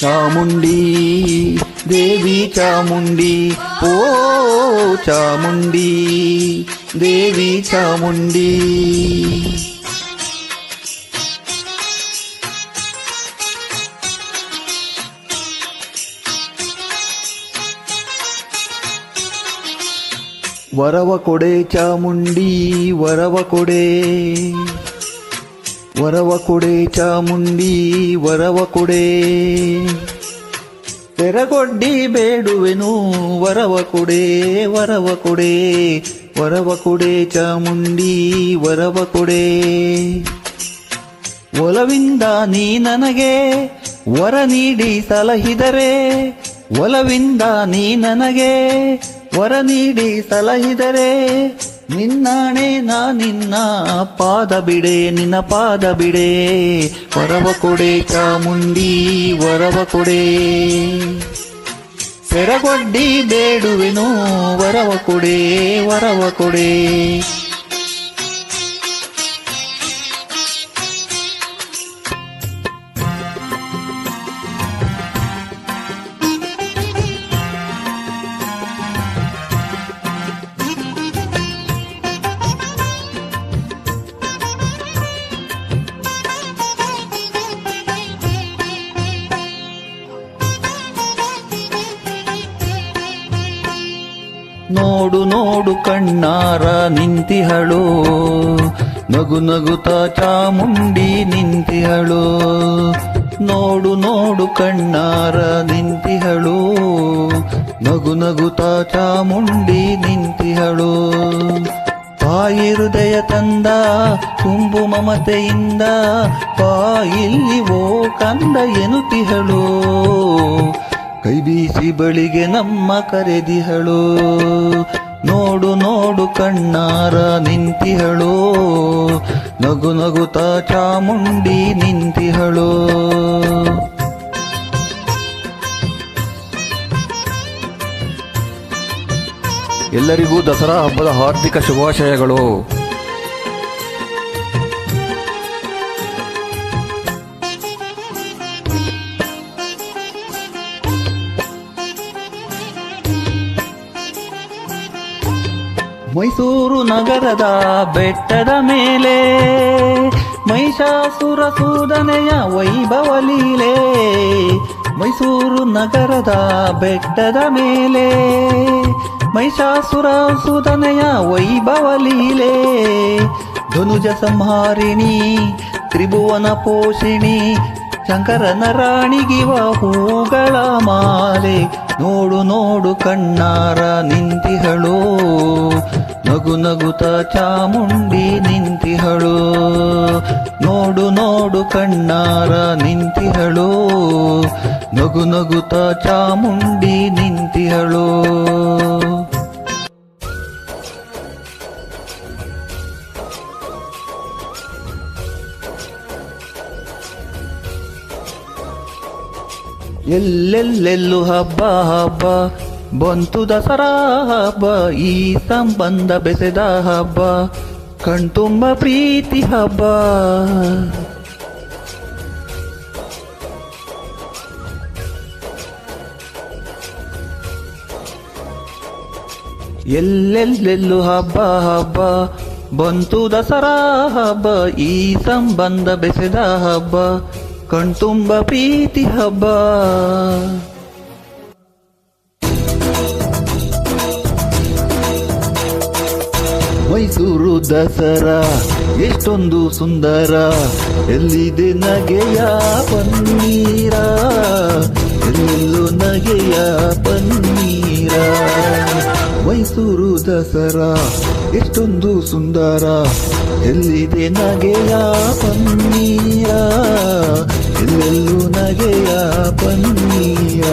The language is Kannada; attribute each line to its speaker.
Speaker 1: ಚಾಮುಂಡಿ ದೇವಿ ಚಾಮುಂಡಿ, ಓ ಚಾಮುಂಡಿ ದೇವಿ ಚಾಮುಂಡಿ. ವರವ ಕೊಡೆ ಚಾಮುಂಡಿ ವರವ ಕೊಡೆ, ವರವ ಕೊಡೆ ಚಾಮುಂಡಿ ವರವ ಕೊಡೆ. ತೆರಗೊಡ್ಡಿ ಬೇಡುವೆನು ವರವ ಕೊಡೆ ವರವ ಕೊಡೆ, ವರವ ಕೊಡೆ ಚಾಮುಂಡಿ ವರವ ಕೊಡೆ. ಒಲವಿಂದ ನೀ ನನಗೆ ವರ ನೀಡಿ ಸಲಹಿದರೆ, ಒಲವಿಂದ ನೀ ನನಗೆ ವರ ನೀಡಿ ಸಲಹಿದರೆ, ನಿನ್ನಾಣೆ ನಾ ನಿನ್ನ ಪಾದ ಬಿಡೆ ನಿನ್ನ ಪಾದ ಬಿಡೆ. ವರವ ಕೊಡೆ ಚಾಮುಂಡಿ ವರವ ಕೊಡೆ, ತೆರಗೊಡ್ಡಿ ಬೇಡುವೆನು ವರವ ಕೊಡೆ ವರವ ಕೊಡೆ. ನೋಡು ನೋಡು ಕಣ್ಣಾರ ನಿಂತಿಹಳು, ನಗು ನಗುತ್ತ ಚಾಮುಂಡಿ ನಿಂತಿಹಳು. ನೋಡು ನೋಡು ಕಣ್ಣಾರ ನಿಂತಿಹಳು, ನಗು ನಗುತ್ತ ಚಾಮುಂಡಿ ನಿಂತಿಹಳು. ತಾಯಿ ಹೃದಯ ತಂದ ತುಂಬು ಮಮತೆಯಿಂದ, ಇಲ್ಲಿ ಓ ಕಂದ ಎನ್ನುತ್ತಿಹಳು. ಕೈ ಬೀಸಿ ಬಳಿಗೆ ನಮ್ಮ ಕರೆದಿಹಳು. ನೋಡು ನೋಡು ಕಣ್ಣಾರ ನಿಂತಿಹಳು, ನಗು ನಗುತ್ತ ಚಾಮುಂಡಿ ನಿಂತಿಹಳು.
Speaker 2: ಎಲ್ಲರಿಗೂ ದಸರಾ ಹಬ್ಬದ ಹಾರ್ದಿಕ ಶುಭಾಶಯಗಳು.
Speaker 1: ಮೈಸೂರು ನಗರದ ಬೆಟ್ಟದ ಮೇಲೆ ಮಹಿಷಾಸುರ ಸೂದನೆಯ ವೈಭವ ಲೀಲೆ. ಮೈಸೂರು ನಗರದ ಬೆಟ್ಟದ ಮೇಲೆ ಮಹಿಷಾಸುರ ಸೂದನೆಯ ವೈಭವ ಲೀಲೆ. ಧನುಜ ಸಂಹಾರಿಣಿ ತ್ರಿಭುವನ ಪೋಷಿಣಿ, ಶಂಕರನ ರಾಣಿಗಿವ ಹೂಗಳ ಮಾಲೆ. ನೋಡು ನೋಡು ಕಣ್ಣಾರ ನಿಂತಿಹಳು, ನಗು ನಗುತ್ತ ಚಾಮುಂಡಿ ನಿಂತಿಹಳು. ನೋಡು ನೋಡು ಕಣ್ಣಾರ ನಿಂತಿಹಳು, ನಗು ನಗುತ್ತ ಚಾಮುಂಡಿ ನಿಂತಿಹಳು. ಎಲ್ಲೆಲ್ಲೆಲ್ಲೂ ಹಬ್ಬ ಹಬ್ಬ ಬಂತು ದಸರಾ ಹಬ್ಬ, ಈ ಸಂಬಂಧ ಬೆಸೆದ ಹಬ್ಬ, ಕಣ್ತುಂಬ ಪ್ರೀತಿ ಹಬ್ಬ. ಎಲ್ಲೆಲ್ಲೆಲ್ಲೂ ಹಬ್ಬ ಹಬ್ಬ ಬಂತು ದಸರಾ ಹಬ್ಬ, ಈ ಸಂಬಂಧ ಬೆಸೆದ ಹಬ್ಬ, ಕಣ್ತುಂಬ ಪ್ರೀತಿ ಹಬ್ಬ. ಮೈಸೂರು ದಸರಾ ಎಷ್ಟೊಂದು ಸುಂದರ, ಎಲ್ಲಿದೆ ನಗೆಯ ಪನ್ನೀರ, ಎಲ್ಲೆಲ್ಲೂ ನಗೆಯ ಪನ್ನೀರ. ಮೈಸೂರು ದಸರಾ ಎಷ್ಟೊಂದು ಸುಂದರ, ಎಲ್ಲಿದೆ ನಗೆಯ ಪನ್ನೀರ, ಎಲ್ಲೆಲ್ಲೂ ನಗೆಯ ಪನ್ನೀರ.